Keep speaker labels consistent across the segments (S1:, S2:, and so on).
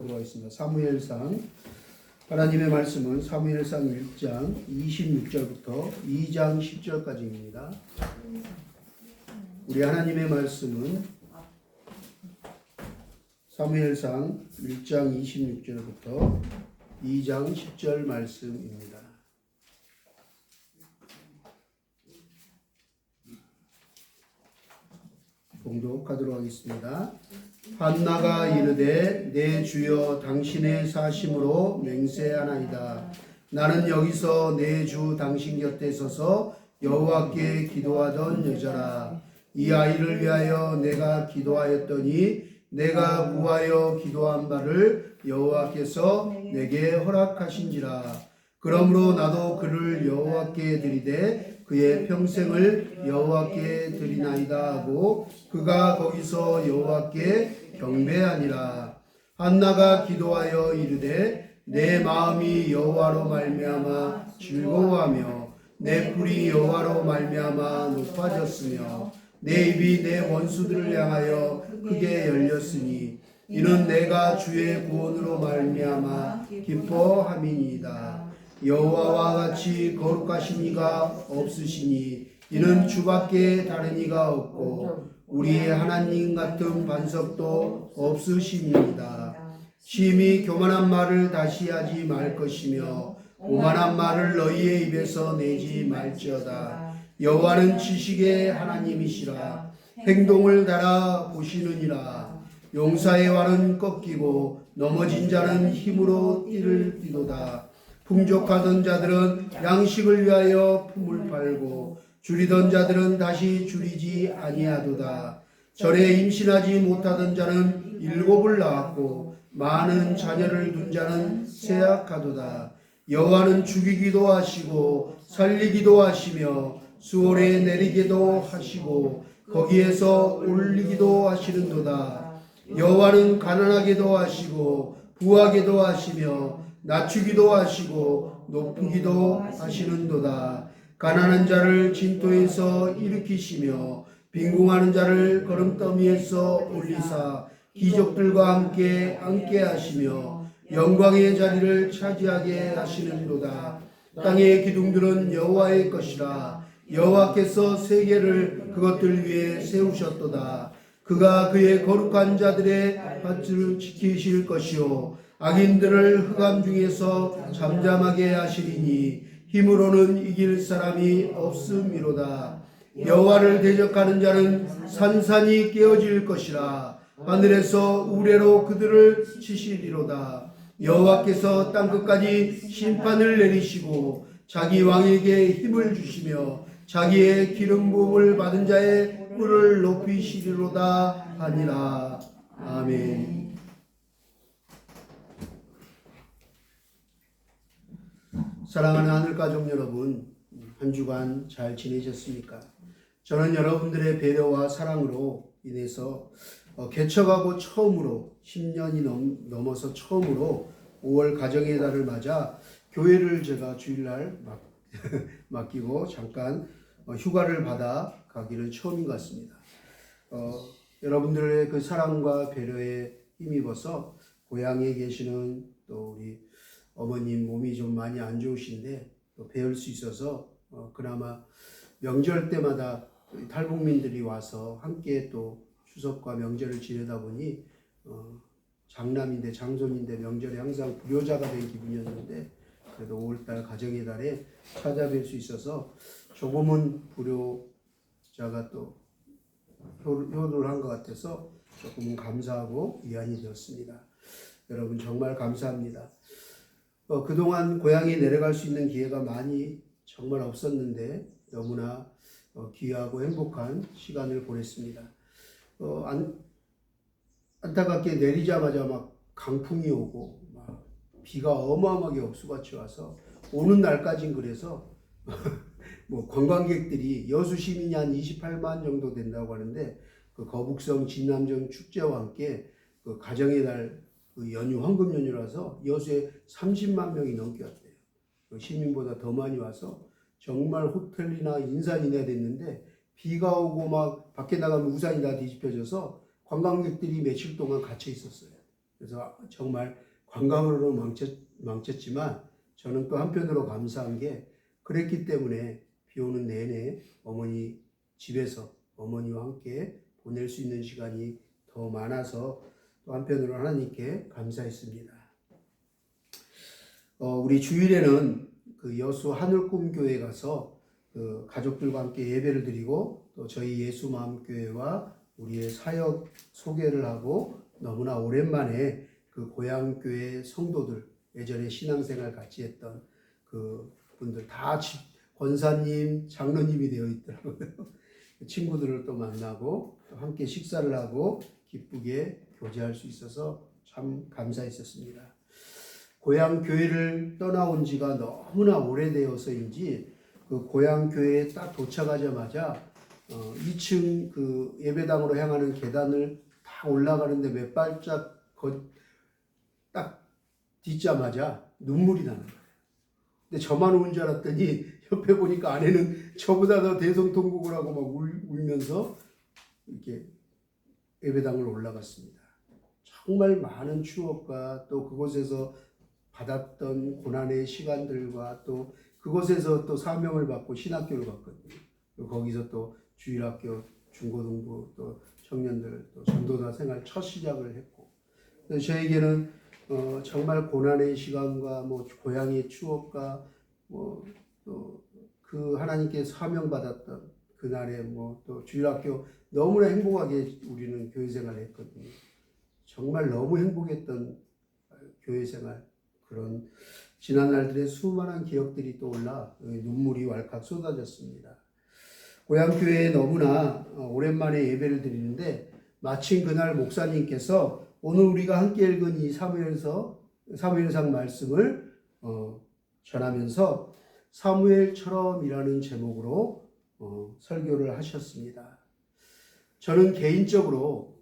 S1: 하겠습니다. 사무엘상 하나님의 말씀은 사무엘상 1장 26절부터 2장 10절까지입니다. 우리 하나님의 말씀은 사무엘상 1장 26절부터 2장 10절 말씀입니다. 봉독하도록 하겠습니다. 한나가 이르되 내 주여 당신의 사심으로 맹세하나이다. 나는 여기서 내 주 당신 곁에 서서 여호와께 기도하던 여자라. 이 아이를 위하여 내가 기도하였더니 내가 구하여 기도한 바를 여호와께서 내게 허락하신지라. 그러므로 나도 그를 여호와께 드리되 그의 평생을 여호와께 드리나이다 하고 그가 거기서 여호와께 경배하니라. 한나가 기도하여 이르되 내 마음이 여호와로 말미암아 즐거워하며 내 뿔이 여호와로 말미암아 높아졌으며 내 입이 내 원수들을 향하여 크게 열렸으니 이는 내가 주의 구원으로 말미암아 기뻐함이니이다. 여호와와 같이 거룩하신 이가 없으시니 이는 주밖에 다른 이가 없고 우리의 하나님 같은 반석도 없으십니다. 심히 교만한 말을 다시 하지 말 것이며 오만한 말을 너희의 입에서 내지 말지어다. 여호와는 지식의 하나님이시라. 행동을 달아 보시느니라. 용사의 활은 꺾이고 넘어진 자는 힘으로 띠를 띠도다. 풍족하던 자들은 양식을 위하여 품을 팔고 줄이던 자들은 다시 줄이지 아니하도다. 절에 임신하지 못하던 자는 7을 낳았고 많은 자녀를 둔 자는 쇠약하도다. 여호와는 죽이기도 하시고 살리기도 하시며 수월에 내리기도 하시고 거기에서 올리기도 하시는도다. 여호와는 가난하게도 하시고 부하게도 하시며 낮추기도 하시고 높이기도 하시는도다. 가난한 자를 진토에서 일으키시며 빈궁하는 자를 거름더미에서 올리사 기족들과 함께 앉게 하시며 영광의 자리를 차지하게 하시는도다. 땅의 기둥들은 여호와의 것이라. 여호와께서 세계를 그것들 위에 세우셨도다. 그가 그의 거룩한 자들의 밭을 지키실 것이요 악인들을 흑암 중에서 잠잠하게 하시리니 힘으로는 이길 사람이 없음이로다. 여호와를 대적하는 자는 산산이 깨어질 것이라. 하늘에서 우레로 그들을 치시리로다. 여호와께서 땅끝까지 심판을 내리시고 자기 왕에게 힘을 주시며 자기의 기름 부음을 받은 자의 뿔을 높이시리로다 하니라. 아멘. 사랑하는 하늘가족 여러분, 한 주간 잘 지내셨습니까? 저는 여러분들의 배려와 사랑으로 인해서 개척하고 처음으로 10년이 넘어서 처음으로 5월 가정의 달을 맞아 교회를 제가 주일날 맡기고 잠깐 휴가를 받아 가기는 처음인 것 같습니다. 여러분들의 그 사랑과 배려에 힘입어서 고향에 계시는 또 우리 어머님 몸이 좀 많이 안 좋으신데 또 뵈을 수 있어서 그나마 명절 때마다 탈북민들이 와서 함께 또 추석과 명절을 지내다 보니 장남인데 장손인데 명절에 항상 불효자가 된 기분이었는데 그래도 5월달 가정의 달에 찾아뵐 수 있어서 조금은 불효자가 또 효도를 한 것 같아서 조금은 감사하고 위안이 되었습니다. 여러분 정말 감사합니다. 그동안 고향에 내려갈 수 있는 기회가 많이 정말 없었는데 너무나 귀하고 행복한 시간을 보냈습니다. 안타깝게 내리자마자 막 강풍이 오고 막 비가 어마어마하게 억수같이 와서 오는 날까진 그래서 뭐 관광객들이 여수 시민이 한 28만 정도 된다고 하는데 그 거북성 진남정 축제와 함께 그 가정의 달 그 연휴 황금 연휴라서 여수에 30만 명이 넘게 왔대요. 시민보다 더 많이 와서 정말 호텔이나 인산이나 됐는데 비가 오고 막 밖에 나가면 우산이 다 뒤집혀져서 관광객들이 며칠 동안 갇혀 있었어요. 그래서 정말 관광으로 망쳤지만 저는 또 한편으로 감사한 게 그랬기 때문에 비 오는 내내 어머니 집에서 어머니와 함께 보낼 수 있는 시간이 더 많아서 또 한편으로 하나님께 감사했습니다. 우리 주일에는 그 여수 하늘꿈교회 가서 그 가족들과 함께 예배를 드리고 또 저희 예수마음교회와 우리의 사역 소개를 하고 너무나 오랜만에 그 고향교회 성도들 예전에 신앙생활 같이 했던 그 분들 다 권사님, 장로님이 되어 있더라고요. 친구들을 또 만나고 또 함께 식사를 하고 기쁘게 교제할 수 있어서 참 감사했었습니다. 고향 교회를 떠나온 지가 너무나 오래되어서인지 그 고향 교회에 딱 도착하자마자 2층 그 예배당으로 향하는 계단을 다 올라가는데 몇 발짝 딱 딛자마자 눈물이 나는 거예요. 근데 저만 우는 줄 알았더니 옆에 보니까 아내는 저보다 더 대성통곡을 하고 막 울면서 이렇게 예배당을 올라갔습니다. 정말 많은 추억과 또 그곳에서 받았던 고난의 시간들과 또 그곳에서 또 사명을 받고 신학교를 갔거든요. 거기서 또 주일학교, 중고등부, 또 청년들, 또 전도사 생활 첫 시작을 했고, 저에게는 정말 고난의 시간과 뭐 고향의 추억과 뭐 또 그 하나님께 사명 받았던 그날의 뭐 또 주일학교 너무나 행복하게 우리는 교회 생활을 했거든요. 정말 너무 행복했던 교회 생활, 그런 지난 날들의 수많은 기억들이 떠올라 눈물이 왈칵 쏟아졌습니다. 고향교회에 너무나 오랜만에 예배를 드리는데 마침 그날 목사님께서 오늘 우리가 함께 읽은 이 사무엘상 말씀을 전하면서 사무엘처럼이라는 제목으로 설교를 하셨습니다. 저는 개인적으로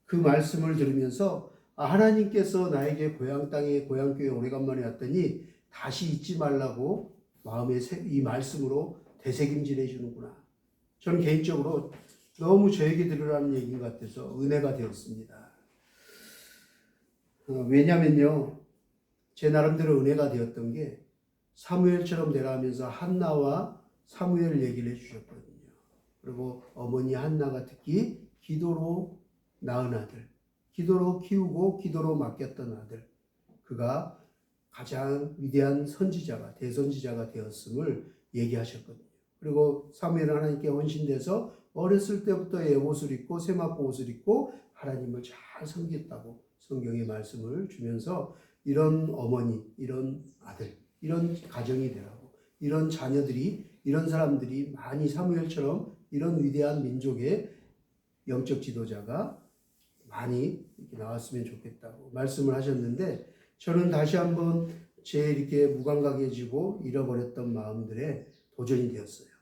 S1: 그 말씀을 들으면서 하나님께서 나에게 고향 땅에 고향교회 오래간만에 왔더니 다시 잊지 말라고 마음에 이 말씀으로 되새김질해 주는구나. 저는 개인적으로 너무 저에게 들으라는 얘기인 것 같아서 은혜가 되었습니다. 왜냐면요, 제 나름대로 은혜가 되었던 게 사무엘처럼 되라 하면서 한나와 사무엘 얘기를 해주셨거든요. 그리고 어머니 한나가 특히 기도로 낳은 아들, 기도로 키우고 기도로 맡겼던 아들, 그가 가장 위대한 선지자가, 대선지자가 되었음을 얘기하셨거든요. 그리고 사무엘은 하나님께 헌신돼서 어렸을 때부터 에봇을 입고 세마포 옷을 입고 하나님을 잘 섬겼다고 성경의 말씀을 주면서 이런 어머니, 이런 아들, 이런 가정이 되라고, 이런 자녀들이, 이런 사람들이 많이 사무엘처럼 이런 위대한 민족의 영적 지도자가 많이 이렇게 나왔으면 좋겠다고 말씀을 하셨는데, 저는 다시 한번 제 이렇게 무감각해지고 잃어버렸던 마음들에 도전이 되었어요.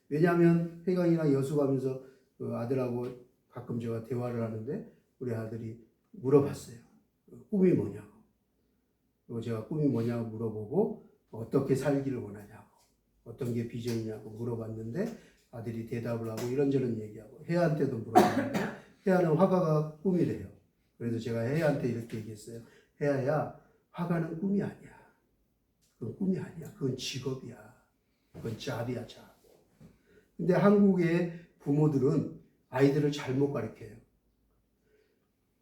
S1: 왜냐하면 해강이랑 여수 가면서 그 아들하고 가끔 제가 대화를 하는데 우리 아들이 물어봤어요. 꿈이 뭐냐고. 그리고 제가 꿈이 뭐냐고 물어보고 어떻게 살기를 원하냐고, 어떤 게 비전이냐고 물어봤는데 아들이 대답을 하고 이런저런 얘기하고 혜아한테도 물어봤는데 혜아는 화가가 꿈이래요. 그래서 제가 혜아한테 이렇게 얘기했어요. 혜아야, 화가는 꿈이 아니야. 그건 꿈이 아니야. 그건 직업이야. 그건 잡이야, 잡. 근데 한국의 부모들은 아이들을 잘못 가르쳐요.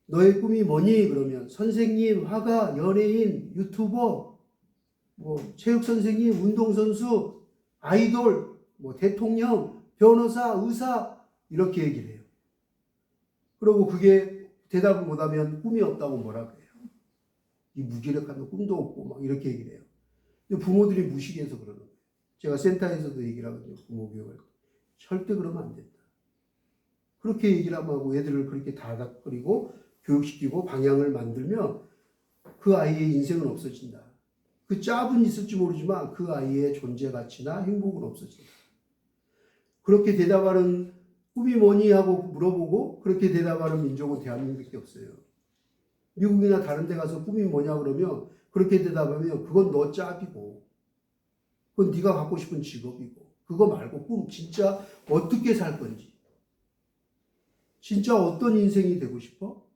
S1: 너의 꿈이 뭐니? 그러면 선생님, 화가, 연예인, 유튜버, 뭐 체육 선생님, 운동선수, 아이돌, 뭐 대통령, 변호사, 의사 이렇게 얘기를 해요. 그리고 그게 대답을 못하면 꿈이 없다고 뭐라 그래요. 이 무기력한 꿈도 없고 막 이렇게 얘기를 해요. 근데 부모들이 무식해서 그러는 거예요. 제가 센터에서도 얘기를 하거든요. 부모 교육을. 절대 그러면 안 된다. 그렇게 얘기를 하고 애들을 그렇게 다닥거리고 교육시키고 방향을 만들면 그 아이의 인생은 없어진다. 그 짭은 있을지 모르지만 그 아이의 존재 가치나 행복은 없어진다. 그렇게 대답하는 꿈이 뭐니 하고 물어보고 그렇게 대답하는 민족은 대한민국밖에 없어요. 미국이나 다른 데 가서 꿈이 뭐냐 그러면 그렇게 대답하면 그건 너 짭이고 그건 네가 갖고 싶은 직업이고 그거 말고 꿈 진짜 어떻게 살 건지 진짜 어떤 인생이 되고 싶어?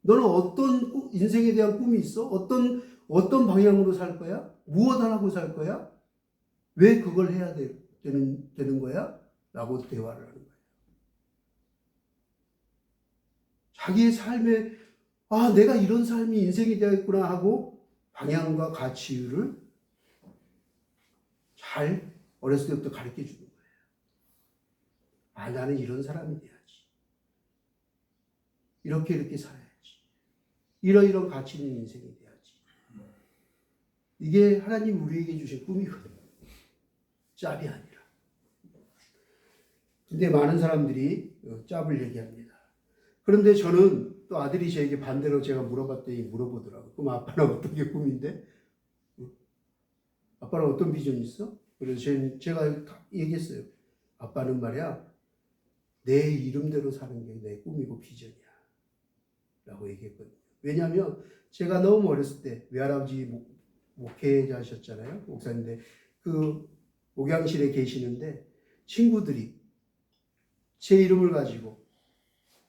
S1: 너는 어떤 인생에 대한 꿈이 있어? 어떤 방향으로 살 거야? 무엇 하라고 살 거야? 왜 그걸 해야 되는 거야? 라고 대화를 하는 거예요. 자기의 삶에 내가 이런 삶이 인생이 되었구나 하고 방향과 가치를 잘 어렸을 때부터 가르쳐 주는 거예요. 나는 이런 사람이 돼야지. 이렇게 살아야지. 이런 가치 있는 인생이 돼야지. 이게 하나님 우리에게 주신 꿈이거든요. 짭이 아니라. 근데 많은 사람들이 짭을 얘기합니다. 그런데 저는 또 아들이 저에게 반대로 제가 물어보더라고요. 그럼 아빠는 어떤 게 꿈인데? 아빠는 어떤 비전이 있어? 그래서 제가 얘기했어요. 아빠는 말이야, 내 이름대로 사는 게 내 꿈이고 비전이야. 라고 얘기했거든요. 왜냐하면 제가 너무 어렸을 때 외할아버지 목회자셨잖아요. 목사인데 그 목양실에 계시는데 친구들이 제 이름을 가지고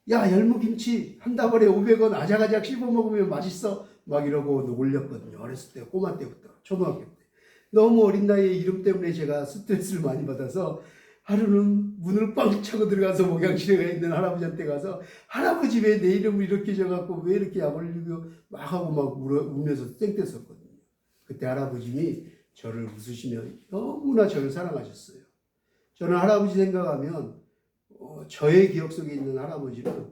S1: 야 열무김치 한 다발에 500원 아작아작 씹어 먹으면 맛있어 막 이러고 놀렸거든요. 어렸을 때 꼬마 때부터 초등학교 때. 너무 어린 나이에 이름 때문에 제가 스트레스를 많이 받아서 하루는 문을 뻥 차고 들어가서 목양실에 있는 할아버지한테 가서 할아버지 왜 내 이름을 이렇게 적어갖고 왜 이렇게 약 올리고 막 하고 막 울면서 땡겼었거든요. 그때 할아버님이 저를 웃으시며 너무나 저를 사랑하셨어요. 저는 할아버지 생각하면 저의 기억 속에 있는 할아버지는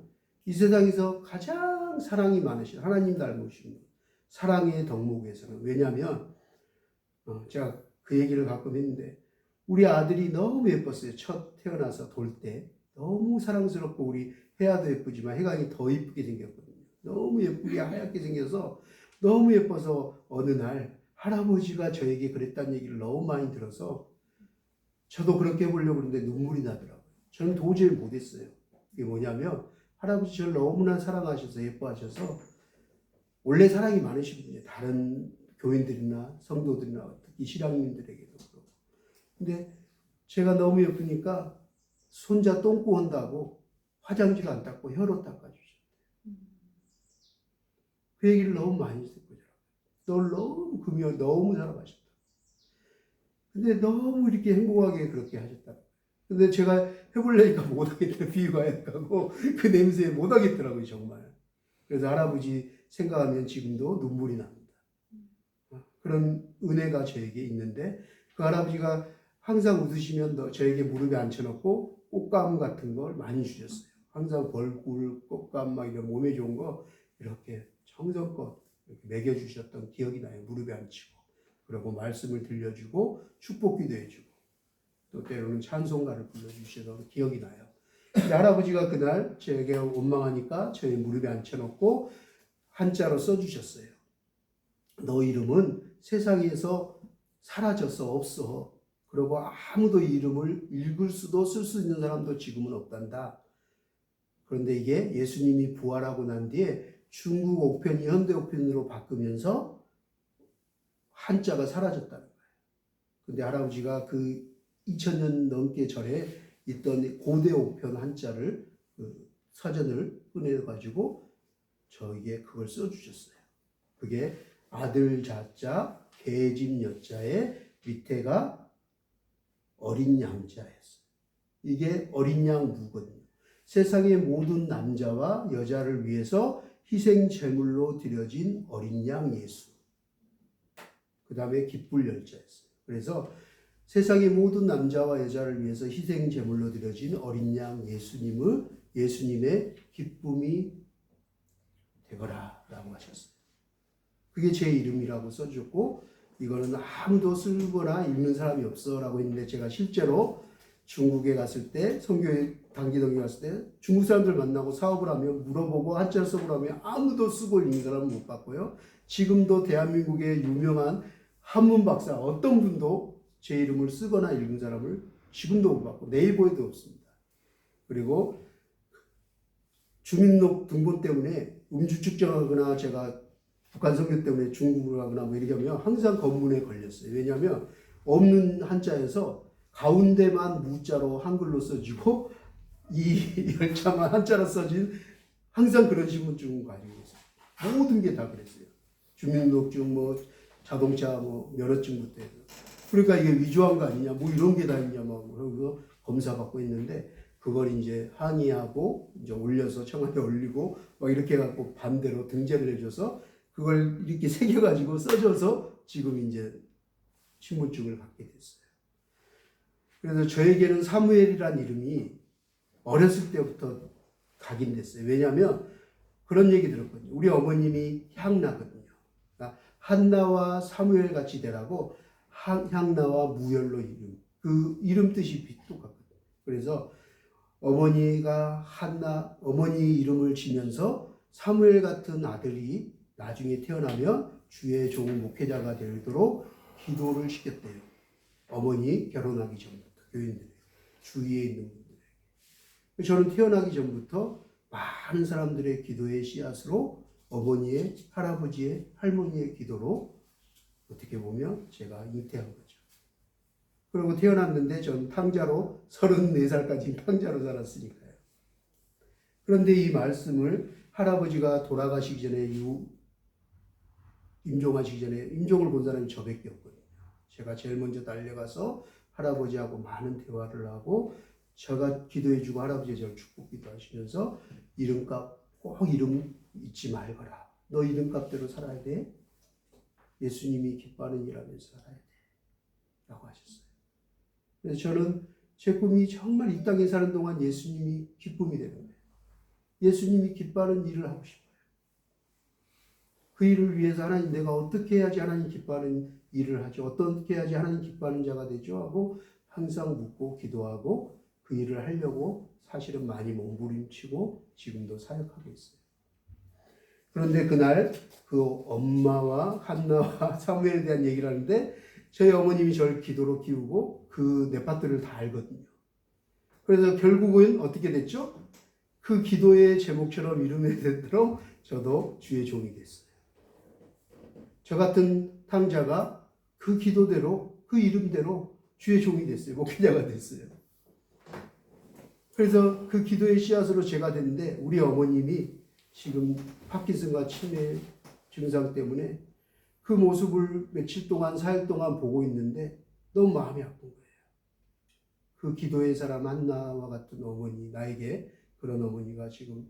S1: 이 세상에서 가장 사랑이 많으신 하나님 닮으신 분, 사랑의 덕목에서는. 왜냐하면 제가 그 얘기를 가끔 했는데 우리 아들이 너무 예뻤어요. 첫 태어나서 돌 때 너무 사랑스럽고 우리 혜아도 예쁘지만 혜강이 더 예쁘게 생겼거든요. 너무 예쁘게 하얗게 생겨서 너무 예뻐서 어느 날 할아버지가 저에게 그랬다는 얘기를 너무 많이 들어서 저도 그렇게 해보려고 했는데 눈물이 나더라고요. 저는 도저히 못했어요. 이게 뭐냐면 할아버지 저를 너무나 사랑하셔서 예뻐하셔서 원래 사랑이 많으신 분이에요. 다른 교인들이나 성도들이나 특히 신앙인들에게도 그렇고. 근데 제가 너무 예쁘니까 손자 똥꼬 한다고 화장실 안 닦고 혀로 닦아주셨대요. 그 얘기를 너무 많이 듣고 널 너무 금요 너무 사랑하셨다. 근데 너무 이렇게 행복하게 그렇게 하셨다. 근데 제가 해보려니까 못하겠더라고요. 비유가 약하고 그 냄새에 못하겠더라고요 정말. 그래서 할아버지 생각하면 지금도 눈물이 납니다. 그런 은혜가 저에게 있는데 그 할아버지가 항상 웃으시면 저에게 무릎에 앉혀놓고 꽃감 같은 걸 많이 주셨어요. 항상 벌꿀, 꽃감 막 이런 몸에 좋은 거 이렇게 정성껏 이렇게 먹여주셨던 기억이 나요. 무릎에 앉히고 그리고 말씀을 들려주고 축복기도 해주고 또 때로는 찬송가를 불러주시던 기억이 나요. 근데 할아버지가 그날 저에게 원망하니까 저의 무릎에 앉혀놓고 한자로 써주셨어요. 너 이름은 세상에서 사라져서 없어. 그리고 아무도 이 이름을 읽을 수도 쓸 수 있는 사람도 지금은 없단다. 그런데 이게 예수님이 부활하고 난 뒤에 중국 옥편이 현대 옥편으로 바꾸면서 한자가 사라졌다는 거예요. 근데 할아버지가 그 2000년 넘게 전에 있던 고대 옥편 한자를 사전을 꺼내가지고 저에게 그걸 써주셨어요. 그게 아들 자자 계집 여자의 밑에가 어린 양자였어요. 이게 어린 양 무거든요. 세상의 모든 남자와 여자를 위해서 희생 제물로 드려진 어린 양 예수. 그 다음에 기쁠 열자였어요. 그래서 세상의 모든 남자와 여자를 위해서 희생 제물로 드려진 어린 양 예수님의 기쁨이 되거라 라고 하셨어요. 그게 제 이름이라고 써주셨고 이거는 아무도 쓰거나 읽는 사람이 없어 라고 했는데 제가 실제로 중국에 갔을 때 선교회 단기동에 갔을 때 중국 사람들 만나고 사업을 하면 물어보고 한자를 써보라면 아무도 쓰고 읽는 사람은 못 봤고요. 지금도 대한민국의 유명한 한문 박사 어떤 분도 제 이름을 쓰거나 읽은 사람을 지금도 못 봤고 네이버에도 없습니다. 그리고 주민록 등본 때문에 음주 측정하거나 제가 북한 선교 때문에 중국을 가거나 뭐 이렇게 하면 항상 검문에 걸렸어요. 왜냐하면 없는 한자에서 가운데만 무자로 한글로 써지고 이 열자만 한자로 써진 항상 그런 신분증을 가지고 있어요. 모든 게 다 그랬어요. 주민등록증, 뭐 자동차, 뭐 면허증부터 해서. 그러니까 이게 위조한 거 아니냐, 뭐 이런 게 다 있냐, 막 그러고 검사받고 있는데 그걸 이제 항의하고 이제 올려서 청와대에 올리고 막 이렇게 해갖고 반대로 등재를 해줘서 그걸 이렇게 새겨가지고 써줘서 지금 이제 신분증을 갖게 됐어요. 그래서 저에게는 사무엘이란 이름이 어렸을 때부터 각인됐어요. 왜냐하면 그런 얘기 들었거든요. 우리 어머님이 향나거든요. 그러니까 한나와 사무엘 같이 되라고 향나와 무열로 이름, 그 이름 뜻이 똑같거든요. 그래서 어머니가 어머니 이름을 지면서 사무엘 같은 아들이 나중에 태어나면 주의 종 목회자가 되도록 기도를 시켰대요. 어머니 결혼하기 전부터 교인들에게, 주위에 있는 분들에게. 저는 태어나기 전부터 많은 사람들의 기도의 씨앗으로 어머니의, 할아버지의, 할머니의 기도로 어떻게 보면 제가 잉태한 거죠. 그리고 태어났는데 전 탕자로 34살까지 탕자로 살았으니까요. 그런데 이 말씀을 할아버지가 돌아가시기 전에 임종하시기 전에 임종을 본 사람이 저밖에 없거든요. 제가 제일 먼저 달려가서 할아버지하고 많은 대화를 하고 제가 기도해주고 할아버지가 저를 축복기도 하시면서 이름값 꼭 이름 잊지 말거라. 너 이름값대로 살아야 돼. 예수님이 기뻐하는 일하면서 살아야 돼. 라고 하셨어요. 그래서 저는 제 꿈이 정말 이 땅에 사는 동안 예수님이 기쁨이 되는 거예요. 예수님이 기뻐하는 일을 하고 싶어요. 그 일을 위해서 하나님 내가 어떻게 해야지 하나님 기뻐하는 일을 하죠. 어떻게 해야지 하나님 기뻐하는 자가 되죠. 하고 항상 묻고 기도하고 그 일을 하려고 사실은 많이 몸부림치고 지금도 사역하고 있어요. 그런데 그날 그 엄마와 한나와 사무엘에 대한 얘기를 하는데 저희 어머님이 저를 기도로 키우고 그 네파트를 다 알거든요. 그래서 결국은 어떻게 됐죠? 그 기도의 제목처럼 이름이 됐도록 저도 주의 종이 됐어요. 저 같은 탕자가 그 기도대로 그 이름대로 주의 종이 됐어요. 목회자가 됐어요. 그래서 그 기도의 씨앗으로 제가 됐는데 우리 어머님이 지금 파킨슨과 치매 증상 때문에 그 모습을 며칠 동안 사일 동안 보고 있는데 너무 마음이 아픈 거예요. 그 기도의 사람 한나와 같은 어머니, 나에게 그런 어머니가 지금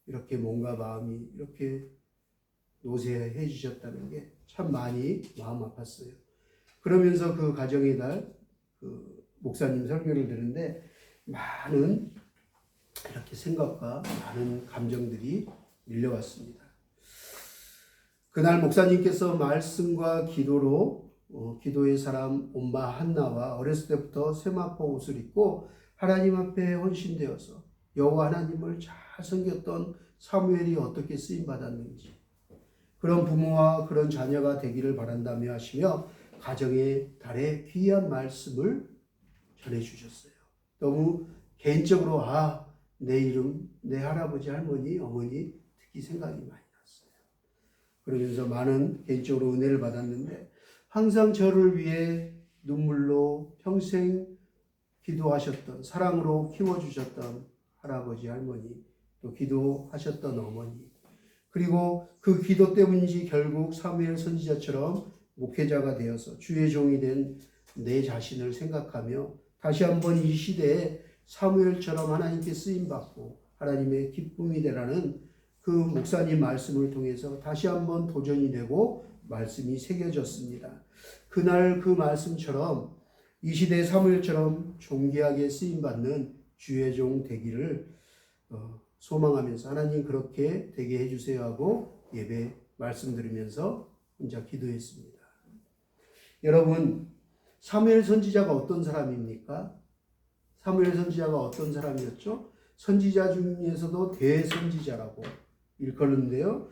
S1: 이렇게 뭔가 마음이 이렇게 노쇠해 주셨다는 게 참 많이 마음 아팠어요. 그러면서 그 가정의 날 그 목사님 설교를 들은데 많은 이렇게 생각과 많은 감정들이 밀려왔습니다. 그날 목사님께서 말씀과 기도로 기도의 사람 엄마 한나와 어렸을 때부터 세마포 옷을 입고 하나님 앞에 헌신되어서 여호와 하나님을 잘 섬겼던 사무엘이 어떻게 쓰임받았는지 그런 부모와 그런 자녀가 되기를 바란다며 하시며 가정의 달에 귀한 말씀을 전해주셨어요. 너무 개인적으로 내 이름, 내 할아버지, 할머니, 어머니 특히 생각이 많이 났어요. 그러면서 많은 개인적으로 은혜를 받았는데 항상 저를 위해 눈물로 평생 기도하셨던 사랑으로 키워주셨던 할아버지, 할머니 또 기도하셨던 어머니 그리고 그 기도 때문인지 결국 사무엘 선지자처럼 목회자가 되어서 주의 종이 된 내 자신을 생각하며 다시 한번 이 시대에 사무엘처럼 하나님께 쓰임받고 하나님의 기쁨이 되라는 그 목사님 말씀을 통해서 다시 한번 도전이 되고 말씀이 새겨졌습니다. 그날 그 말씀처럼 이 시대의 사무엘처럼 존귀하게 쓰임받는 주의 종 되기를 소망하면서 하나님 그렇게 되게 해주세요 하고 예배 말씀 들으면서 혼자 기도했습니다. 여러분 사무엘 선지자가 어떤 사람입니까? 사무엘 선지자가 어떤 사람이었죠? 선지자 중에서도 대선지자라고 일컬는데요.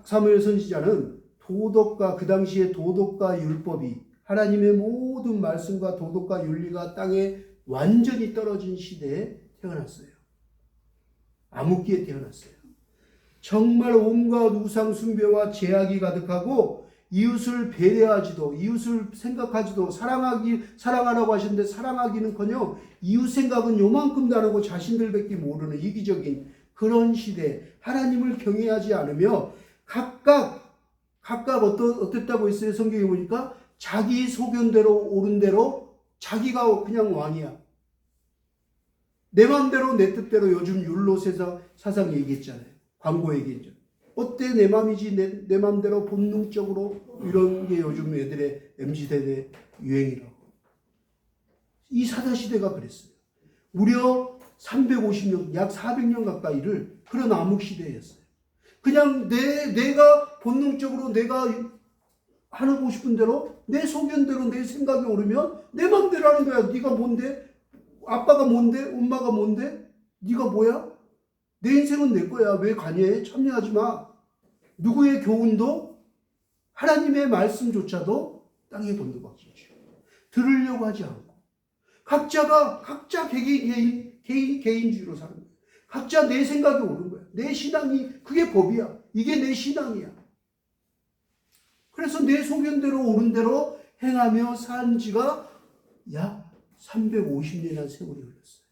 S1: 사무엘 선지자는 도덕과 그 당시의 도덕과 율법이 하나님의 모든 말씀과 도덕과 윤리가 땅에 완전히 떨어진 시대에 태어났어요. 암흑기에 태어났어요. 정말 온갖 우상 숭배와 제약이 가득하고 이웃을 배려하지도 이웃을 생각하지도 사랑하라고 하셨는데 사랑하기는커녕 이웃 생각은 요만큼도 안 하고 자신들밖에 모르는 이기적인 그런 시대, 하나님을 경외하지 않으며 각각 어땠다고 했어요? 성경에 보니까 자기 소견대로 옳은 대로 자기가 그냥 왕이야. 내 맘대로 내 뜻대로. 요즘 율로 사상 얘기했잖아요. 광고 얘기했죠. 어때 내 맘이지 내 맘대로 본능적으로, 이런 게 요즘 애들의 MZ세대 유행이라고. 이 사사시대가 그랬어요. 무려 350년, 약 400년 가까이를 그런 암흑시대였어요. 그냥 내가 본능적으로 내가 하고 싶은 대로, 내 소견대로 내 생각이 오르면 내 맘대로 하는 거야. 네가 뭔데? 아빠가 뭔데? 엄마가 뭔데? 네가 뭐야? 내 인생은 내 거야. 왜 관여해? 참여하지 마. 누구의 교훈도, 하나님의 말씀조차도 땅에 건드박지죠. 들으려고 하지 않고 각자 개인주의로 사는 거야. 각자 내 생각이 옳은 거야. 내 신앙이, 그게 법이야. 이게 내 신앙이야. 그래서 내 소견대로 옳은 대로 행하며 산 지가 약 350년이라는 세월이 흘렀어요.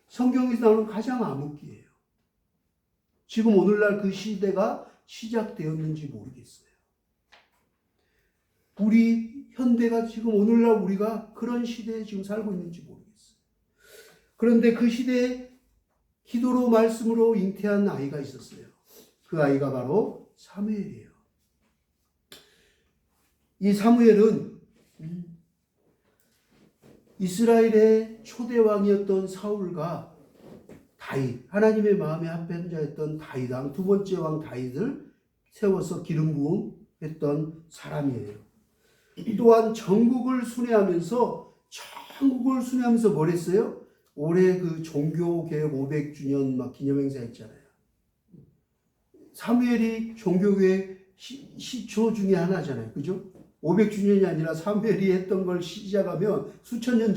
S1: 성경에서 나오는 가장 암흑기예요. 지금 오늘날 그 시대가 시작되었는지 모르겠어요. 우리 현대가 지금 오늘날 우리가 그런 시대에 지금 살고 있는지 모르겠어요. 그런데 그 시대에 기도로 말씀으로 잉태한 아이가 있었어요. 그 아이가 바로 사무엘이에요. 이 사무엘은 이스라엘의 초대 왕이었던 사울과 다윗, 하나님의 마음에 합한 자였던 다윗 왕, 두 번째 왕 다윗을 세워서 기름 부음했던 사람이에요. 또한 전국을 순회하면서 뭘 했어요? 올해 그 종교개혁 500주년 막 기념행사 했잖아요. 사무엘이 종교개혁 시초 중에 하나잖아요. 그죠? 500주년이 아니라 사무엘이 했던 걸 시작하면 수천 년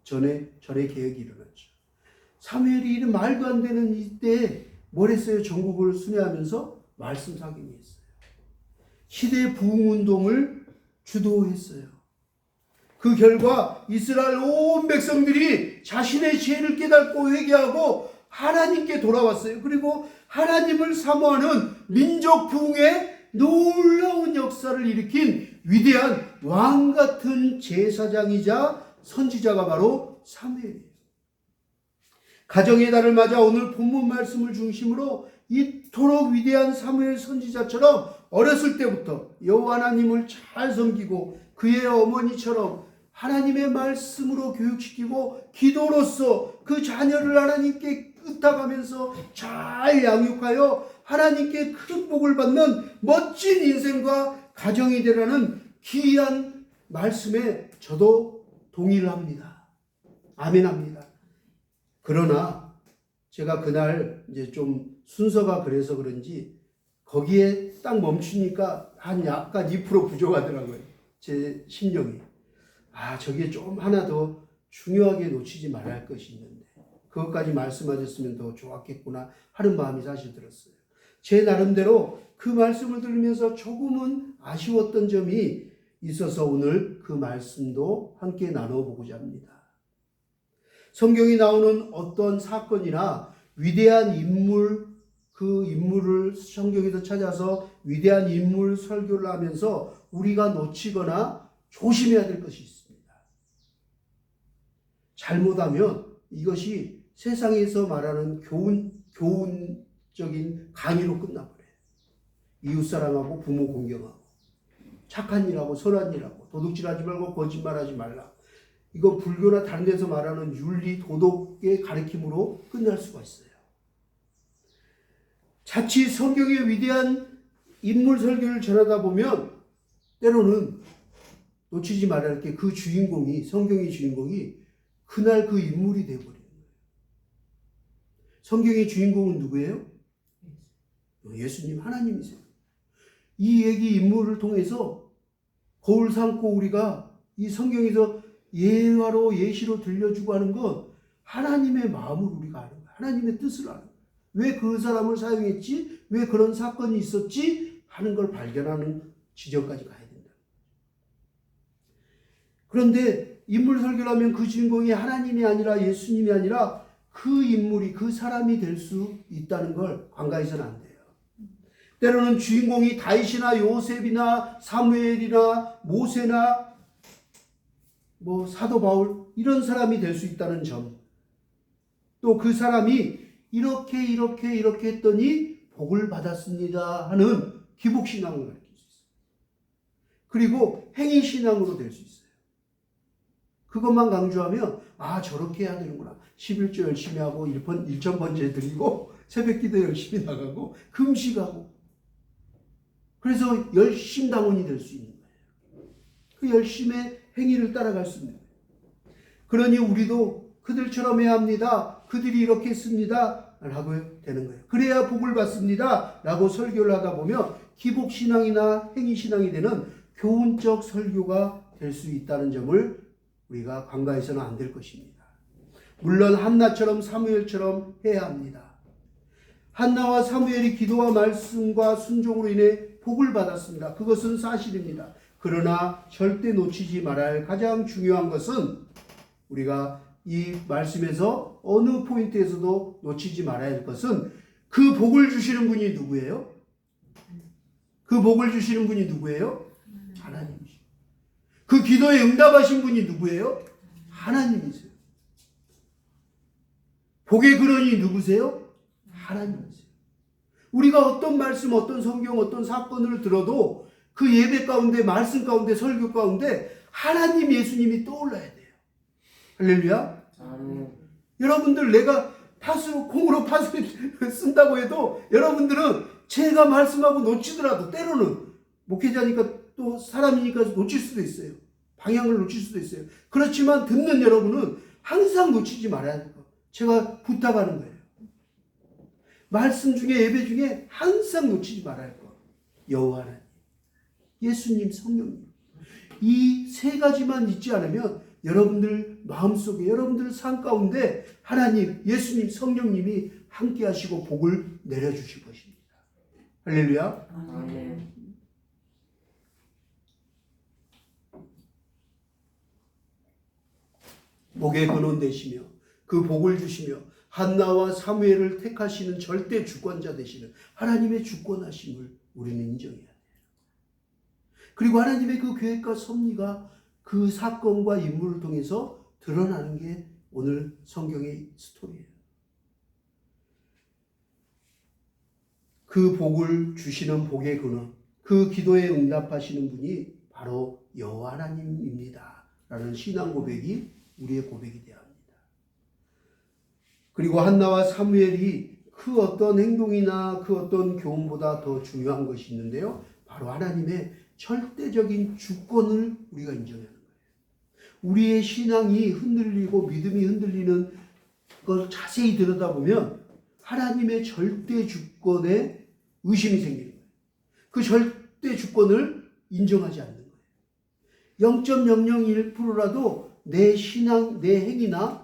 S1: 전에 개혁이 일어났죠. 사무엘이 이런 말도 안 되는 이때 뭘 했어요? 전국을 순회하면서 말씀 사경했어요. 시대 부흥운동을 주도했어요. 그 결과 이스라엘 온 백성들이 자신의 죄를 깨닫고 회개하고 하나님께 돌아왔어요. 그리고 하나님을 사모하는 민족 부흥의 놀라운 역사를 일으킨 위대한 왕 같은 제사장이자 선지자가 바로 사무엘이에요. 가정의 달을 맞아 오늘 본문 말씀을 중심으로 이토록 위대한 사무엘 선지자처럼 어렸을 때부터 여호와 하나님을 잘 섬기고 그의 어머니처럼 하나님의 말씀으로 교육시키고 기도로서 그 자녀를 하나님께 의탁하면서 잘 양육하여 하나님께 큰 복을 받는 멋진 인생과 가정이 되라는 귀한 말씀에 저도 동의를 합니다. 아멘합니다. 그러나 제가 그날 이제 좀 순서가 그래서 그런지 거기에 딱 멈추니까 한 약간 2% 부족하더라고요. 제 심령이. 저게 좀 하나 더 중요하게 놓치지 말아야 할 것이 있는데 그것까지 말씀하셨으면 더 좋았겠구나 하는 마음이 사실 들었어요. 제 나름대로 그 말씀을 들으면서 조금은 아쉬웠던 점이 있어서 오늘 그 말씀도 함께 나눠보고자 합니다. 성경이 나오는 어떤 사건이나 위대한 인물, 그 인물을 성경에서 찾아서 위대한 인물 설교를 하면서 우리가 놓치거나 조심해야 될 것이 있습니다. 잘못하면 이것이 세상에서 말하는 교훈적인 강의로 끝나버려요. 이웃사랑하고 부모 공경하고 착한 일하고 선한 일하고 도둑질하지 말고 거짓말하지 말라. 이거 불교나 다른 데서 말하는 윤리 도덕의 가르침으로 끝날 수가 있어요. 자칫 성경의 위대한 인물 설교를 전하다 보면 때로는 놓치지 말아야 할 게 그 주인공이, 성경의 주인공이 그날 그 인물이 되어버리는 거예요. 성경의 주인공은 누구예요? 예수님, 하나님이세요. 이 얘기 인물을 통해서 거울 삼고 우리가 이 성경에서 예화로 예시로 들려주고 하는 건 하나님의 마음을 우리가 아는 거예요. 하나님의 뜻을 아는 거예요. 왜 그 사람을 사용했지? 왜 그런 사건이 있었지? 하는 걸 발견하는 지점까지 가야 된다. 그런데 인물 설교를 하면 그 주인공이 하나님이 아니라 예수님이 아니라 그 인물이 그 사람이 될 수 있다는 걸 간과해서는 안 돼요. 때로는 주인공이 다윗이나 요셉이나 사무엘이나 모세나 사도 바울 이런 사람이 될 수 있다는 점, 또 그 사람이 이렇게 했더니 복을 받았습니다 하는 기복신앙을 가르칠 수 있어요. 그리고 행위신앙으로 될 수 있어요. 그것만 강조하면 저렇게 해야 되는구나. 11조 열심히 하고 1,000번째 드리고 새벽기도 열심히 나가고 금식하고, 그래서 열심당원이 될 수 있는 거예요. 그 열심의 행위를 따라갈 수 있는 거예요. 그러니 우리도 그들처럼 해야 합니다. 그들이 이렇게 했습니다 라고 되는 거예요. 그래야 복을 받습니다 라고 설교를 하다 보면 기복신앙이나 행위신앙이 되는 교훈적 설교가 될 수 있다는 점을 우리가 간과해서는 안 될 것입니다. 물론 한나처럼 사무엘처럼 해야 합니다. 한나와 사무엘이 기도와 말씀과 순종으로 인해 복을 받았습니다. 그것은 사실입니다. 그러나 절대 놓치지 말아야 할 가장 중요한 것은, 우리가 이 말씀에서 어느 포인트에서도 놓치지 말아야 할 것은, 그 복을 주시는 분이 누구예요? 그 복을 주시는 분이 누구예요? 하나님이시죠. 그 기도에 응답하신 분이 누구예요? 하나님이세요. 복의 근원이 누구세요? 하나님이세요. 우리가 어떤 말씀, 어떤 성경, 어떤 사건을 들어도 그 예배 가운데, 말씀 가운데, 설교 가운데 하나님, 예수님이 떠올라야 돼요. 할렐루야. 여러분들, 내가 콩으로 팥을 쓴다고 해도 여러분들은 제가 말씀하고 놓치더라도, 때로는 목회자니까 또 사람이니까 놓칠 수도 있어요. 방향을 놓칠 수도 있어요. 그렇지만 듣는 여러분은 항상 놓치지 말아야 돼요. 제가 부탁하는 거예요. 말씀 중에, 예배 중에 항상 놓치지 말아야 할 것. 여호와 하나님, 예수님, 성령님. 이 세 가지만 잊지 않으면 여러분들 마음속에, 여러분들 삶 가운데 하나님, 예수님, 성령님이 함께 하시고 복을 내려주실 것입니다. 할렐루야. 아멘. 복의 근원 되시며 그 복을 주시며 한나와 사무엘을 택하시는 절대 주권자 되시는 하나님의 주권하심을 우리는 인정해야 돼요. 그리고 하나님의 그 계획과 섭리가 그 사건과 인물을 통해서 드러나는 게 오늘 성경의 스토리예요. 그 복을 주시는 복의 근원, 그 기도에 응답하시는 분이 바로 여호와 하나님입니다 라는 신앙 고백이 우리의 고백이 되어야 합니다. 그리고 한나와 사무엘이 그 어떤 행동이나 그 어떤 교훈보다 더 중요한 것이 있는데요, 바로 하나님의 절대적인 주권을 우리가 인정하는 거예요. 우리의 신앙이 흔들리고 믿음이 흔들리는 걸 자세히 들여다보면 하나님의 절대 주권에 의심이 생기는 거예요. 그 절대 주권을 인정하지 않는 거예요. 0.001%라도 내 신앙, 내 행위나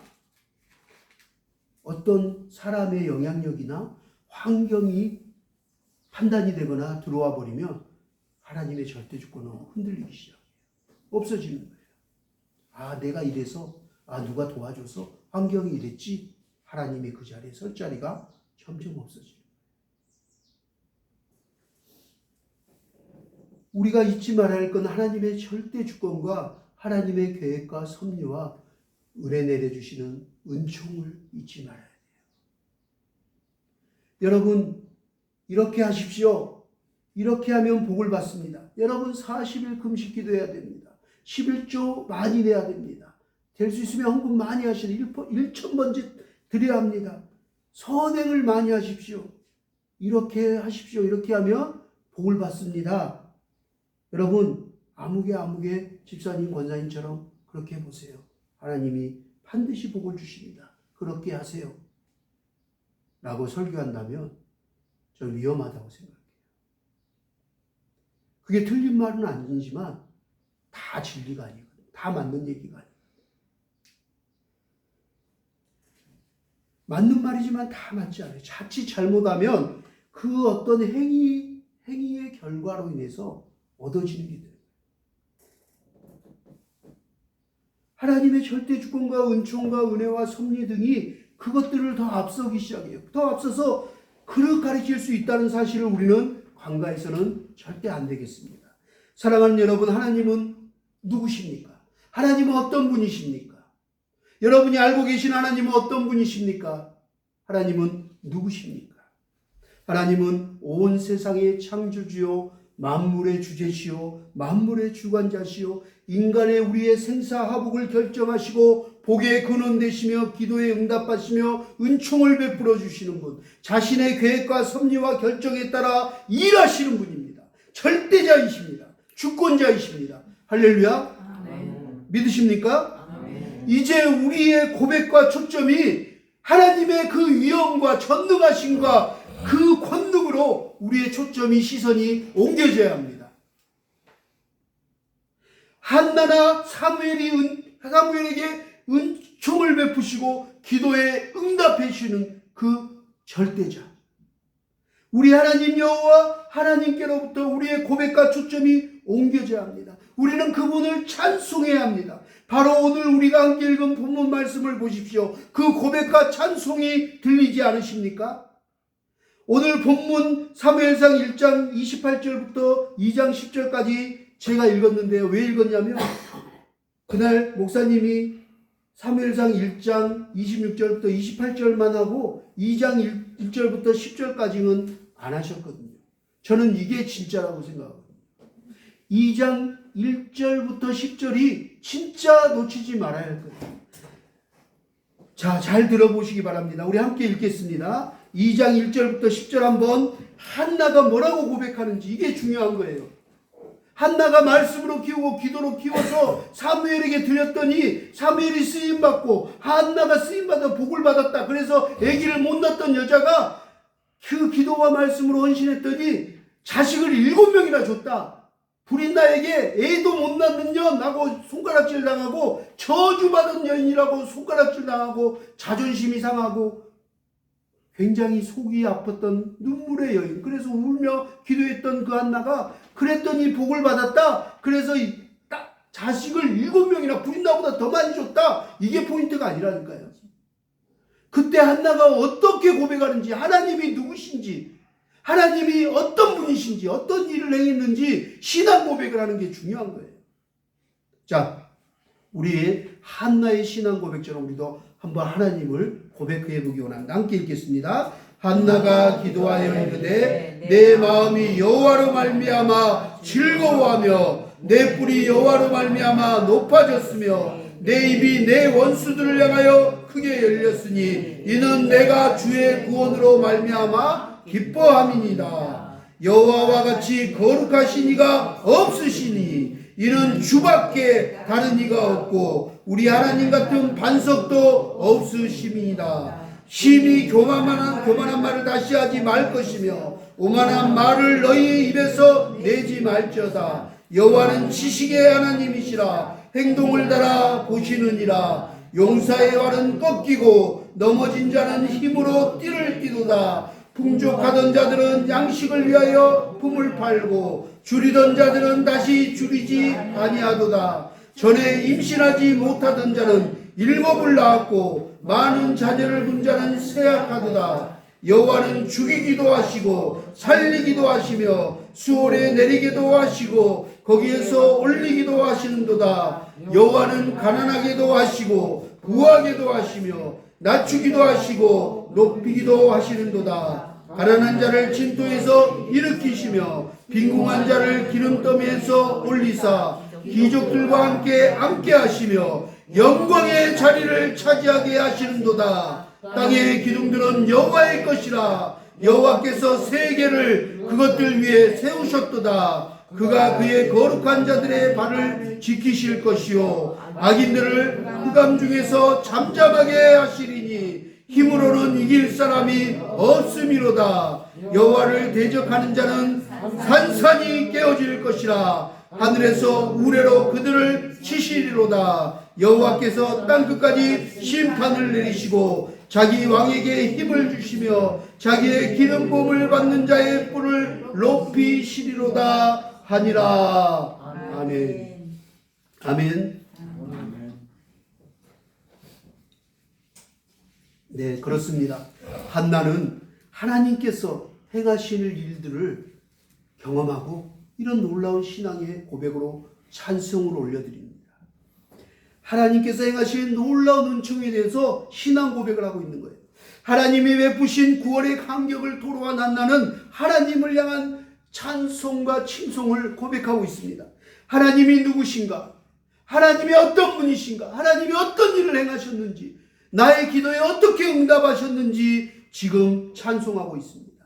S1: 어떤 사람의 영향력이나 환경이 판단이 되거나 들어와 버리면 하나님의 절대 주권은 흔들리기 시작해요. 없어지는 거예요. 내가 이래서, 누가 도와줘서 환경이 이랬지, 하나님이 그 자리에 설 자리가 점점 없어지는 거예요. 우리가 잊지 말아야 할 건 하나님의 절대 주권과 하나님의 계획과 섭리와 은혜 내려주시는 은총을 잊지 말아야 돼요. 여러분, 이렇게 하십시오. 이렇게 하면 복을 받습니다. 여러분, 40일 금식 기도해야 됩니다. 11조 많이 내야 됩니다. 될 수 있으면 헌금 많이 하시는 1,000번째 드려야 합니다. 선행을 많이 하십시오. 이렇게 하십시오. 이렇게 하면 복을 받습니다. 여러분, 아무개 집사님, 권사님처럼 그렇게 해보세요. 하나님이 반드시 복을 주십니다. 그렇게 하세요. 라고 설교한다면 저는 위험하다고 생각해요. 그게 틀린 말은 아니지만 다 진리가 아니거든요. 다 맞는 얘기가 아니에요. 맞는 말이지만 다 맞지 않아요. 자칫 잘못하면 그 어떤 행위의 결과로 인해서 얻어지는 게 돼요. 하나님의 절대 주권과 은총과 은혜와 섭리 등이 그것들을 더 앞서기 시작해요. 더 앞서서 그를 가르칠 수 있다는 사실을 우리는 관가에서는 절대 안 되겠습니다. 사랑하는 여러분, 하나님은 누구십니까? 하나님은 어떤 분이십니까? 여러분이 알고 계신 하나님은 어떤 분이십니까? 하나님은 누구십니까? 하나님은 온 세상의 창조주요, 만물의 주제시요, 만물의 주관자시요, 인간의 우리의 생사하복을 결정하시고 복의 근원 되시며 기도에 응답하시며 은총을 베풀어 주시는 분, 자신의 계획과 섭리와 결정에 따라 일하시는 분입니다. 절대자이십니다. 주권자이십니다. 할렐루야.
S2: 아멘.
S1: 믿으십니까?
S2: 아멘.
S1: 이제 우리의 고백과 초점이 하나님의 그 위엄과 전능하심과 그 권능으로 우리의 초점이, 시선이 옮겨져야 합니다. 한나나 사무엘에게 은총을 베푸시고 기도에 응답해 주시는 그 절대자, 우리 하나님 여호와 하나님께로부터 우리의 고백과 초점이 옮겨져야 합니다. 우리는 그분을 찬송해야 합니다. 바로 오늘 우리가 함께 읽은 본문 말씀을 보십시오. 그 고백과 찬송이 들리지 않으십니까? 오늘 본문 사무엘상 1장 28절부터 2장 10절까지 제가 읽었는데요. 왜 읽었냐면 그날 목사님이 사무엘상 1장 26절부터 28절만 하고 2장 1절부터 10절까지는 안 하셨거든요. 저는 이게 진짜라고 생각합니다. 2장 1절부터 10절이 진짜 놓치지 말아야 할 거예요. 자, 잘 들어보시기 바랍니다. 우리 함께 읽겠습니다. 2장 1절부터 10절 한번 한나가 뭐라고 고백하는지, 이게 중요한 거예요. 한나가 말씀으로 키우고 기도로 키워서 사무엘에게 드렸더니 사무엘이 쓰임받고 한나가 쓰임받아 복을 받았다. 그래서 아기를 못 낳던 여자가 그 기도와 말씀으로 헌신했더니 자식을 7명이나 줬다. 불인 나에게 애도 못 낳는 년하고 손가락질 당하고 저주받은 여인이라고 손가락질 당하고 자존심이 상하고 굉장히 속이 아팠던 눈물의 여인, 그래서 울며 기도했던 그 한나가 그랬더니 복을 받았다. 그래서 딱 자식을 7명이나 불인 나보다 더 많이 줬다. 이게 포인트가 아니라니까요. 그때 한나가 어떻게 고백하는지, 하나님이 누구신지, 하나님이 어떤 분이신지, 어떤 일을 행했는지 신앙 고백을 하는 게 중요한 거예요. 자, 우리의 한나의 신앙 고백처럼 우리도 한번 하나님을 고백해 보기 원합니다. 함께 읽겠습니다. 한나가 기도하여 이르되 내 마음이 여호와로 말미암아 즐거워하며 내 뿔이 여호와로 말미암아 높아졌으며 내 입이 내 원수들을 향하여 크게 열렸으니 이는 내가 주의 구원으로 말미암아 기뻐함이니이다. 여호와와 같이 거룩하신 이가 없으시니 이는 주밖에 다른 이가 없고 우리 하나님 같은 반석도 없으심이니이다. 심히 교만한 말을 다시 하지 말 것이며 오만한 말을 너희 입에서 내지 말지어다. 여호와는 지식의 하나님이시라. 행동을 따라 보시느니라. 용사의 활은 꺾이고 넘어진 자는 힘으로 띠를 띠도다. 풍족하던 자들은 양식을 위하여 품을 팔고 줄이던 자들은 다시 줄이지 아니하도다. 전에 임신하지 못하던 자는 7을 낳았고 많은 자녀를 둔 자는 쇠약하도다. 여호와는 죽이기도 하시고 살리기도 하시며 수월에 내리기도 하시고 거기에서 올리기도 하시는도다. 여호와는 가난하게도 하시고 부하게도 하시며 낮추기도 하시고 높이기도 하시는도다. 가난한 자를 진토에서 일으키시며 빈궁한 자를 기름더미에서 올리사 기족들과 함께 하시며 영광의 자리를 차지하게 하시는도다. 땅의 기둥들은 여호와의 것이라. 여호와께서 세계를 그것들 위에 세우셨도다. 그가 그의 거룩한 자들의 발을 지키실 것이요 악인들을 흑암 중에서 잠잠하게 하시리니 힘으로는 이길 사람이 없음이로다. 여호와를 대적하는 자는 산산이 깨어질 것이라. 하늘에서 우레로 그들을 치시리로다. 여호와께서 땅끝까지 심판을 내리시고 자기 왕에게 힘을 주시며 자기의 기름 부음을 받는 자의 뿔을 높이시리로다 하니라. 아멘. 아멘. 네, 그렇습니다. 한나는 하나님께서 행하시는 일들을 경험하고 이런 놀라운 신앙의 고백으로 찬송을 올려드립니다. 하나님께서 행하신 놀라운 은총에 대해서 신앙 고백을 하고 있는 거예요. 하나님이 베푸신 구원의 감격을 토로한 한나는 하나님을 향한 찬송과 칭송을 고백하고 있습니다. 하나님이 누구신가? 하나님이 어떤 분이신가? 하나님이 어떤 일을 행하셨는지, 나의 기도에 어떻게 응답하셨는지 지금 찬송하고 있습니다.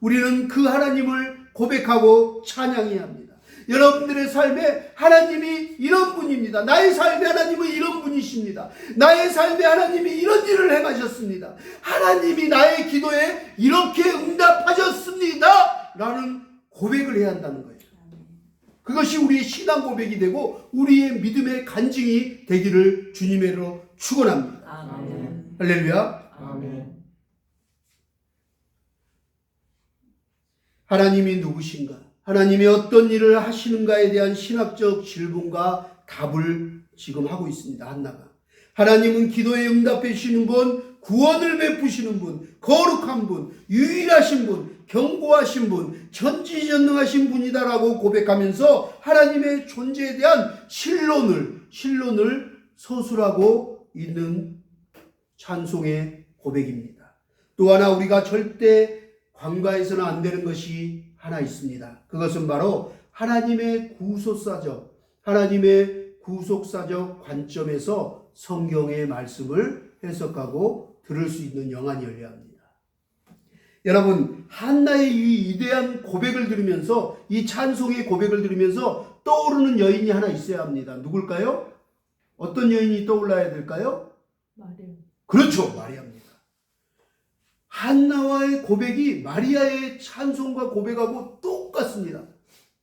S1: 우리는 그 하나님을 고백하고 찬양해야 합니다. 여러분들의 삶에 하나님이 이런 분입니다. 나의 삶에 하나님은 이런 분이십니다. 나의 삶에 하나님이 이런 일을 행하셨습니다. 하나님이 나의 기도에 이렇게 응답하셨습니다. 라는 고백을 해야 한다는 거예요. 그것이 우리의 신앙 고백이 되고 우리의 믿음의 간증이 되기를 주님으로 축원합니다.
S2: 아멘.
S1: 할렐루야.
S2: 아멘.
S1: 하나님이 누구신가? 하나님이 어떤 일을 하시는가에 대한 신학적 질문과 답을 지금 하고 있습니다. 한나가. 하나님은 기도에 응답해 주시는 분, 구원을 베푸시는 분, 거룩한 분, 유일하신 분, 견고하신 분, 전지전능하신 분이다라고 고백하면서 하나님의 존재에 대한 신론을 서술하고 있는 찬송의 고백입니다. 또 하나 우리가 절대 관과해서는 안 되는 것이 하나 있습니다. 그것은 바로 하나님의 구속사적 관점에서 성경의 말씀을 해석하고 들을 수 있는 영안이어야 합니다. 여러분, 한나의 이 위대한 고백을 들으면서, 이 찬송의 고백을 들으면서 떠오르는 여인이 하나 있어야 합니다. 누굴까요? 어떤 여인이 떠올라야 될까요?
S2: 마리아.
S1: 그렇죠, 마리아입니다. 한나와의 고백이 마리아의 찬송과 고백하고 똑같습니다.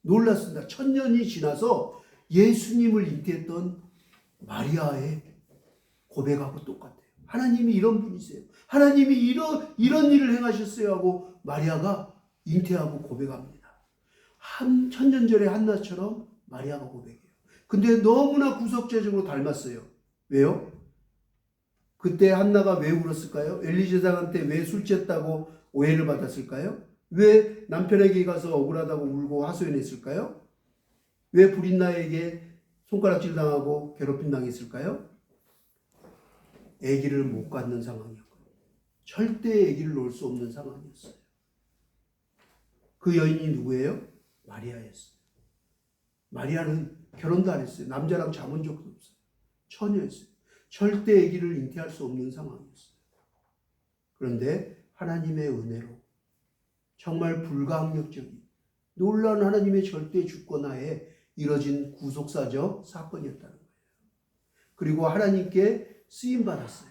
S1: 놀랐습니다. 1000년이 지나서 예수님을 잉태했던 마리아의 고백하고 똑같아요. 하나님이 이런 분이세요. 하나님이 이런 일을 행하셨어요 하고 마리아가 잉태하고 고백합니다. 1000년 전에 한나처럼 마리아가 고백해요. 근데 너무나 구속제적으로 닮았어요. 왜요? 그때 한나가 왜 울었을까요? 엘리제상한테 왜 술 쬐다고 오해를 받았을까요? 왜 남편에게 가서 억울하다고 울고 하소연했을까요? 왜 브린나에게 손가락질 당하고 괴롭힘 당했을까요? 아기를 못 갖는 상황이었거든요. 절대 아기를 놓을 수 없는 상황이었어요. 그 여인이 누구예요? 마리아였어요. 마리아는 결혼도 안 했어요. 남자랑 잠은 적도 없어요. 처녀였어요. 절대 아기를 잉태할 수 없는 상황이었어요. 그런데 하나님의 은혜로 정말 불가항력적인 놀라운 하나님의 절대 주권하에 이뤄진 구속사적 사건이었다는 거예요. 그리고 하나님께 쓰임받았어요.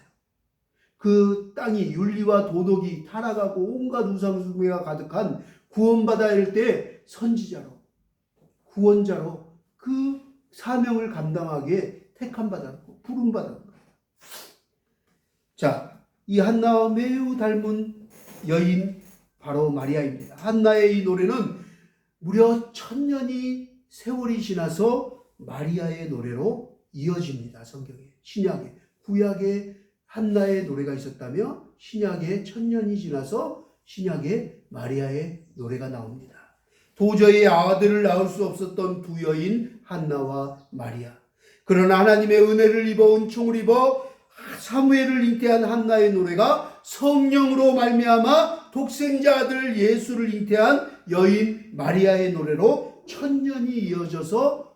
S1: 그 땅이 윤리와 도덕이 타락하고 온갖 우상숭배가 가득한 구원받아야 할 때 선지자로, 구원자로 그 사명을 감당하게 택함받았고 부름받았고. 자, 이 한나와 매우 닮은 여인 바로 마리아입니다. 한나의 이 노래는 무려 1000년이 세월이 지나서 마리아의 노래로 이어집니다. 성경에, 신약에, 구약에 한나의 노래가 있었다며 신약에 1000년이 지나서 신약에 마리아의 노래가 나옵니다. 도저히 아들을 낳을 수 없었던 두 여인 한나와 마리아. 그러나 하나님의 은혜를 입어 은총을 입어 사무엘을 잉태한 한나의 노래가 성령으로 말미암아 독생자 아들 예수를 잉태한 여인 마리아의 노래로 1000년이 이어져서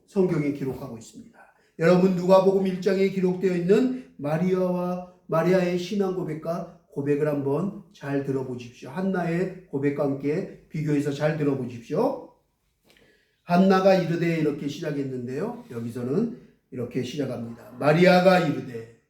S1: 성경에 기록하고 있습니다. 여러분, 누가복음 1장에 기록되어 있는 마리아의 신앙 고백을 한번 잘 들어보십시오. 한나의 고백과 함께 비교해서 잘 들어보십시오. 한나가 이르되 이렇게 시작했는데요. 여기서는 이렇게 시작합니다. 마리아가 이르되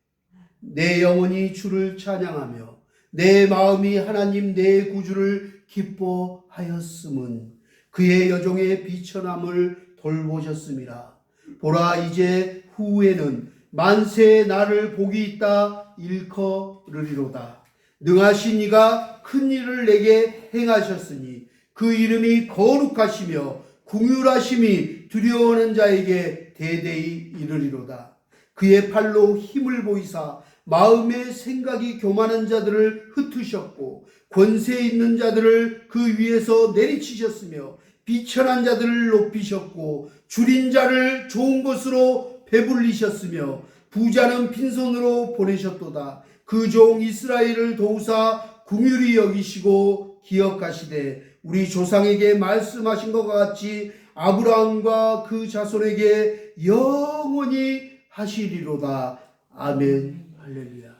S1: 내 영혼이 주를 찬양하며 내 마음이 하나님 내 구주를 기뻐하였음은 그의 여종의 비천함을 돌보셨음이라. 보라, 이제 후에는 만세 나를 복이 있다 일컬으리로다. 능하신 이가 큰 일을 내게 행하셨으니 그 이름이 거룩하시며 궁휼하심이 두려워하는 자에게 대대히 이르리로다. 그의 팔로 힘을 보이사 마음의 생각이 교만한 자들을 흩으셨고 권세 있는 자들을 그 위에서 내리치셨으며 비천한 자들을 높이셨고 줄인 자를 좋은 것으로 배불리셨으며 부자는 빈손으로 보내셨도다. 그 종 이스라엘을 도우사 긍휼히 여기시고 기억하시되 우리 조상에게 말씀하신 것과 같이 아브라함과 그 자손에게 영원히 하시리로다. 아멘. 할렐루야.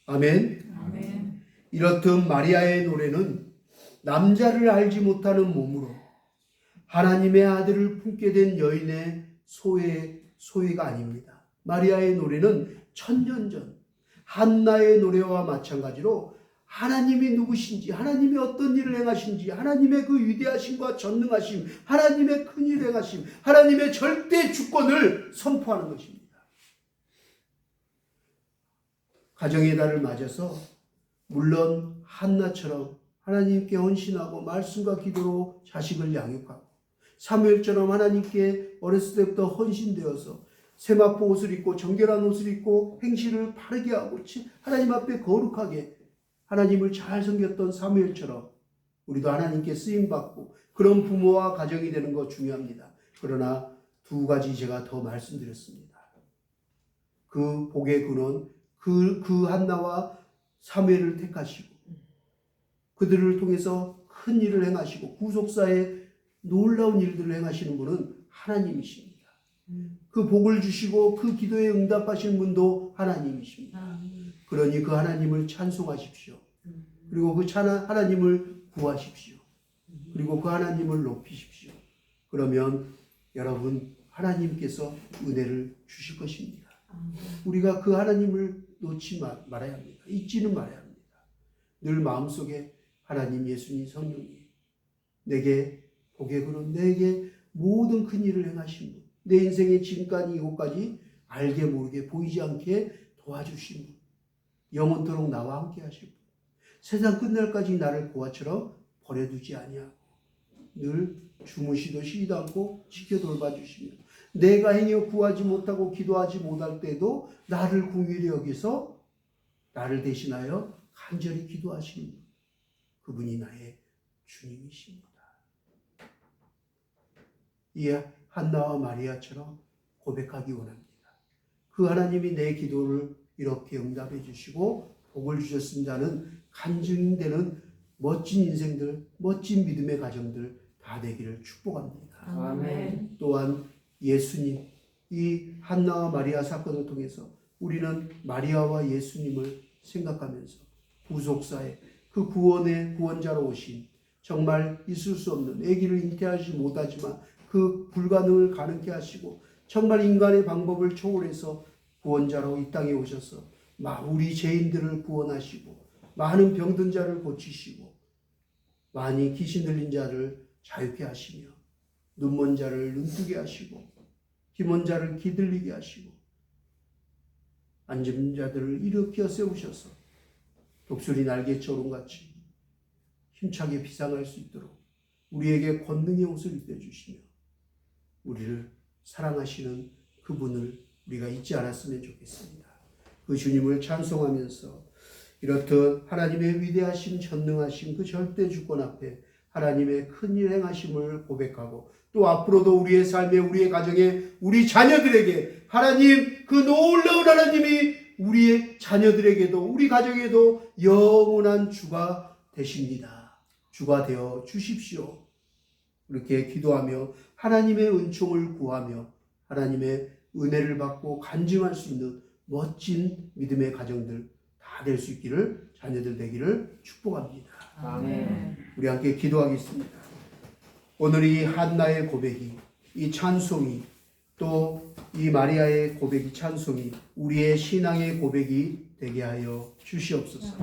S1: 아멘.
S2: 아멘.
S1: 이렇듯 마리아의 노래는 남자를 알지 못하는 몸으로 하나님의 아들을 품게 된 여인의 소회가 아닙니다. 마리아의 노래는 천년 전 한나의 노래와 마찬가지로 하나님이 누구신지, 하나님이 어떤 일을 행하신지, 하나님의 그 위대하심과 전능하심, 하나님의 큰 일을 행하심, 하나님의 절대 주권을 선포하는 것입니다. 가정의 달을 맞아서 물론 한나처럼 하나님께 헌신하고 말씀과 기도로 자식을 양육하고 사무엘처럼 하나님께 어렸을 때부터 헌신되어서 세마포 옷을 입고 정결한 옷을 입고 행실을 바르게 하고 하나님 앞에 거룩하게 하나님을 잘 섬겼던 사무엘처럼 우리도 하나님께 쓰임받고 그런 부모와 가정이 되는 거 중요합니다. 그러나 두 가지 제가 더 말씀드렸습니다. 그 복의 근원, 그 한나와 사무엘을 택하시고 그들을 통해서 큰 일을 행하시고 구속사에 놀라운 일들을 행하시는 분은 하나님이십니다. 그 복을 주시고 그 기도에 응답하시는 분도 하나님이십니다. 그러니 그 하나님을 찬송하십시오. 그리고 그 하나님을 구하십시오. 그리고 그 하나님을 높이십시오. 그러면 여러분 하나님께서 은혜를 주실 것입니다. 우리가 그 하나님을 놓지 말아야 합니다. 잊지는 말아야 합니다. 늘 마음속에 하나님, 예수님, 성령님 내게 복의 근원, 내게 모든 큰 일을 행하신 분, 내 인생의 지금까지 이곳까지 알게 모르게 보이지 않게 도와주신 분, 영원토록 나와 함께 하실 분, 세상 끝날까지 나를 고아처럼 버려두지 아니하고 늘 주무시도 쉬지도 않고 지켜 돌봐주시며 내가 행여 구하지 못하고 기도하지 못할 때도 나를 긍휼히 여기서 나를 대신하여 간절히 기도하시는 분, 그분이 나의 주님이십니다. 이 한나와 마리아처럼 고백하기 원합니다. 그 하나님이 내 기도를 이렇게 응답해 주시고 복을 주셨습니다는 간증되는 멋진 인생들, 멋진 믿음의 가정들 다 되기를 축복합니다.
S2: 아멘.
S1: 또한 예수님, 이 한나와 마리아 사건을 통해서 우리는 마리아와 예수님을 생각하면서 구속사에 그 구원의 구원자로 오신 정말 있을 수 없는 아기를 잉태하지 못하지만 그 불가능을 가능케 하시고 정말 인간의 방법을 초월해서 구원자로 이 땅에 오셔서 우리 죄인들을 구원하시고 많은 병든 자를 고치시고 많이 귀신 들린 자를 자유케 하시며 눈먼 자를 눈뜨게 하시고 기먼 자를 귀 들리게 하시고 앉은 자들을 일으켜 세우셔서 독수리 날개처럼 같이 힘차게 비상할 수 있도록 우리에게 권능의 옷을 입혀주시며 우리를 사랑하시는 그분을 우리가 잊지 않았으면 좋겠습니다. 그 주님을 찬송하면서 이렇듯 하나님의 위대하심, 전능하심, 그 절대 주권 앞에 하나님의 큰 일 행하심을 고백하고 또 앞으로도 우리의 삶에, 우리의 가정에, 우리 자녀들에게 하나님, 그 놀라운 하나님이 우리의 자녀들에게도 우리 가정에도 영원한 주가 되십니다. 주가 되어 주십시오. 이렇게 기도하며 하나님의 은총을 구하며 하나님의 은혜를 받고 간증할 수 있는 멋진 믿음의 가정들 다 될 수 있기를, 자녀들 되기를 축복합니다.
S2: 아멘.
S1: 우리 함께 기도하겠습니다. 오늘 이 한나의 고백이, 이 찬송이, 또 이 마리아의 고백이, 찬송이 우리의 신앙의 고백이 되게 하여 주시옵소서.